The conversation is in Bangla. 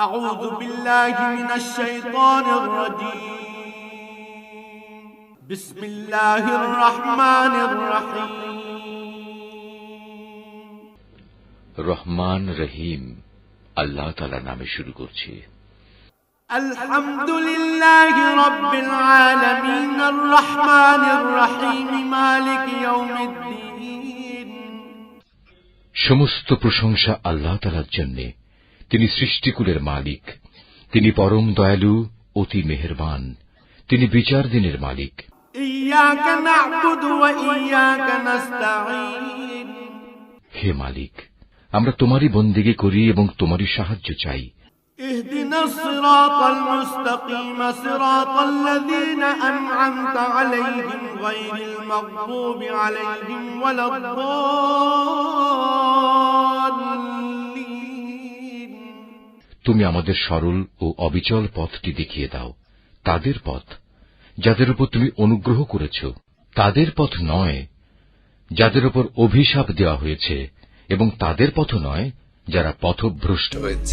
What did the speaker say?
أعوذ بالله من الشيطان الرجيم بسم الله الرحمن الرحيم রহমান রহিম আল্লাহ তাআলার নামে শুরু করছি। الحمد لله رب العالمين الرحمن الرحيم مالك يوم الدين সমস্ত প্রশংসা আল্লাহ তাআলার জন্য। তিনি সৃষ্টিকুলের মালিক, তিনি পরম দয়ালু, অতি মেহেরবান, তিনি বিচার দিনের মালিক। إياك نعبد وإياك نستعين হে মালিক, আমরা তোমারই বন্দেগী করি এবং তোমারই সাহায্য চাই। اهدنا الصراط المستقيم صراط الذين أنعمت عليهم غير المغضوب عليهم ولا الضالين তুমি আমাদের সরল ও অবিচল পথটি দেখিয়ে দাও, তাদের পথ যাদের উপর তুমি অনুগ্রহ করেছ, তাদের পথ নয় যাদের উপর অভিশাপ দেওয়া হয়েছে, এবং তাদের পথ নয় যারা পথভ্রষ্ট হয়েছে।